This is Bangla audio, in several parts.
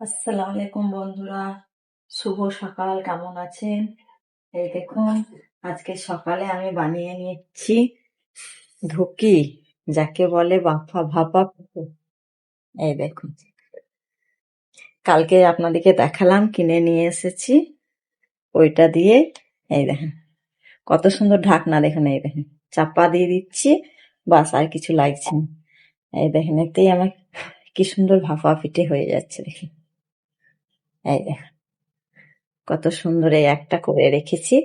আসসালামু আলাইকুম বন্ধুরা, শুভ সকাল। কেমন আছেন? এই দেখুন, আজকে সকালে আমি বানিয়ে নিচ্ছি ধুকি, যাকে বলে ভাপা পিঠে। এই দেখুন, কালকে আপনাদেরকে দেখালাম, কিনে নিয়ে এসেছি। ওইটা দিয়ে এই দেখেন কত সুন্দর ঢাকনা, দেখেন এই দেখেন চাপা দিয়ে দিচ্ছি, বাস আর কিছু লাগছে না। এই দেখেন, এতেই আমার কি সুন্দর ভাপা পিঠে হয়ে যাচ্ছে। দেখেন, এই দেখেন কত সুন্দর। এই একটা করে রেখেছি,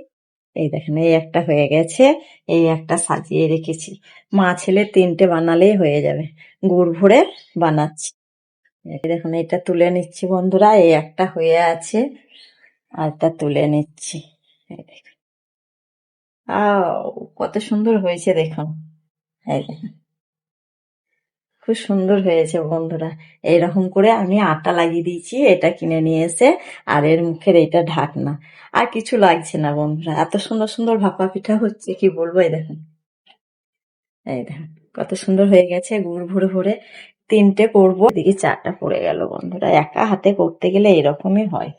এই দেখেন এই একটা হয়ে গেছে, এই একটা সাজিয়ে রেখেছি। মা ছেলে তিনটে বানালেই হয়ে যাবে, গুড় ভরে বানাচ্ছি। এই দেখুন, এটা তুলে নিচ্ছি বন্ধুরা, এই একটা হয়ে আছে, আর এটা তুলে নিচ্ছি। এই দেখুন, আও কত সুন্দর হয়েছে দেখুন। এই দেখুন, খুব সুন্দর হয়েছে বন্ধুরা। এইরকম করে আমি আটা লাগিয়ে দিয়েছি, এটা কিনে নিয়ে এসে। আর এর মুখের এইটা ঢাকনা, আর কিছু লাগছে না বন্ধুরা। এত সুন্দর সুন্দর ভাপা পিঠা হচ্ছে, কি বলবো। এই দেখুন, এই দেখুন কত সুন্দর হয়ে গেছে, গুড় ভরে ভরে তিনটে করবো, এদিকে চারটা পড়ে গেল বন্ধুরা। একা হাতে করতে গেলে এরকমই হয়।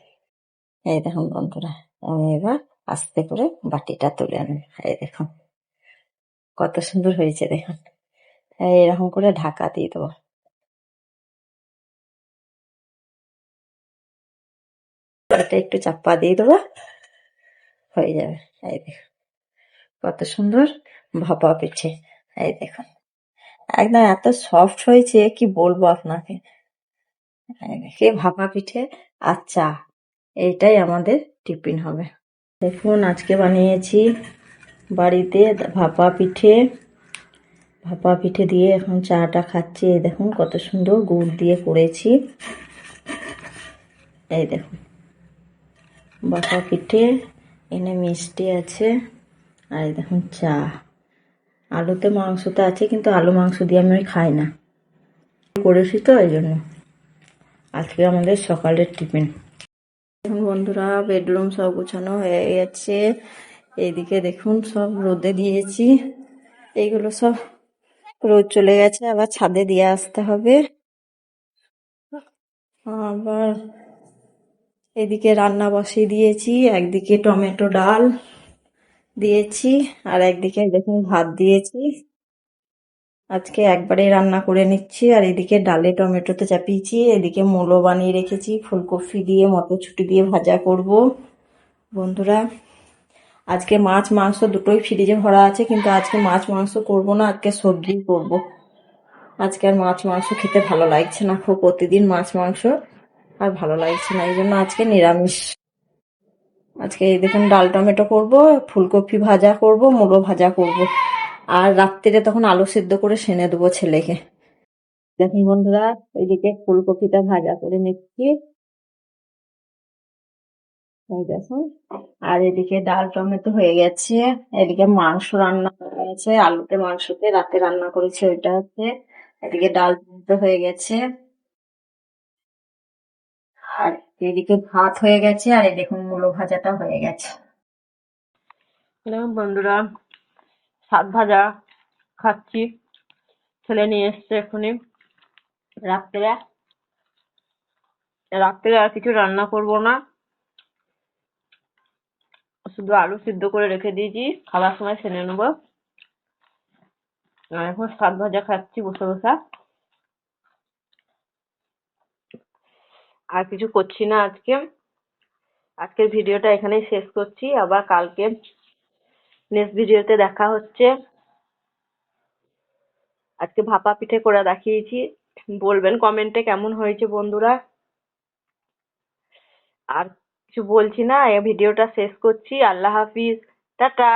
এই দেখুন বন্ধুরা, আমি এবার আস্তে করে বাটিটা তুলে নেব। এই দেখুন কত সুন্দর হয়েছে দেখুন। এরকম করে ঢাকা দিয়ে দেবো, এটা একটু চাপা দিয়ে দেবো, হয়ে যাবে। এই দেখুন কত সুন্দর ভাপা পিঠে। এই দেখুন, একদম এত সফট হয়েছে, কি বলবো আপনাকে। এই ভাপা পিঠে আর চা, এইটাই আমাদের টিফিন হবে। দেখুন, আজকে বানিয়েছি বাড়িতে ভাপা পিঠে। ভাপা পিঠে দিয়ে এখন চাটা খাচ্ছি। এই দেখুন কত সুন্দর গুড় দিয়ে করেছি। এই দেখুন ভাপা পিঠে, এনে মিষ্টি আছে, আর এই দেখুন চা। আলুতে মাংসটা আছে, কিন্তু আলু মাংস দিয়ে আমি খাই না, করেছি তো এই জন্য। আজকে আমাদের সকালের টিফিন। দেখুন বন্ধুরা, বেডরুম সব গুছানো হয়ে গেছে। এইদিকে দেখুন সব রোদে দিয়েছি, এইগুলো সব রোদ চলে গেছে, আবার ছাদে দিয়ে আসতে হবে। আবার এদিকে রান্না বসিয়ে দিয়েছি, একদিকে টমেটো ডাল দিয়েছি, আর একদিকে দেখুন ভাত দিয়েছি। আজকে একবারে রান্না করে নিচ্ছি। আর এদিকে ডালে টমেটোতে চাপিয়েছি, এদিকে মূলো বানিয়ে রেখেছি, ফুলকপি দিয়ে মটরশুঁটি দিয়ে ভাজা করব বন্ধুরা। আজকে মাছ মাংস দুটোই ফ্রিজে ভরা আছে, কিন্তু আজকে মাছ মাংস করব না, আজকে সবজি করব। আজকে আর মাছ মাংস খেতে ভালো লাগছে না, খুব প্রতিদিন মাছ মাংস আর ভালো লাগছে না, এই জন্য আজকে নিরামিষ। আজকে এই দেখুন ডাল টমেটো করব, ফুলকপি ভাজা করব, মূলো ভাজা করব, আর রাত্রিরে তখন আলু সিদ্ধ করে সেনে দেবো ছেলেকে। দেখুন বন্ধুরা, ওইদিকে ফুলকপিটা ভাজা করে নিচ্ছি, এই দেখুন। আর এদিকে ডাল টমেটো হয়ে গেছে, এদিকে মাংস রান্না হয়ে গেছে, আলুতে মাংসতে রাতে রান্না করেছি ওইটা হচ্ছে। এদিকে ডাল টমেটো হয়ে গেছে, আর এদিকে ভাত হয়ে গেছে, আর এই দেখুন মূলো ভাজাটা হয়ে গেছে। দেখুন বন্ধুরা, শাক ভাজা খাচ্ছি, ছেলে নিয়ে এসছে এখনই। রাত্রে রাত্রে আর কিছু রান্না করব না, শুধু আলু সিদ্ধ করে রেখে দিয়েছি, খাবার সময় সেনে নেবো। আর এখন শাক ভাজা খাচ্ছি বসে বসে, আর কিছু করছি না আজকে। আজকের ভিডিওটা এখানেই শেষ করছি, আবার কালকে নেক্সট ভিডিওতে দেখা হচ্ছে। আজকে ভাপা পিঠে করে দেখিয়েছি, বলবেন কমেন্টে কেমন হয়েছে বন্ধুরা। আর কিছু বলছি না, এই ভিডিওটা শেষ করছি। আল্লাহ হাফিজ, টাটা।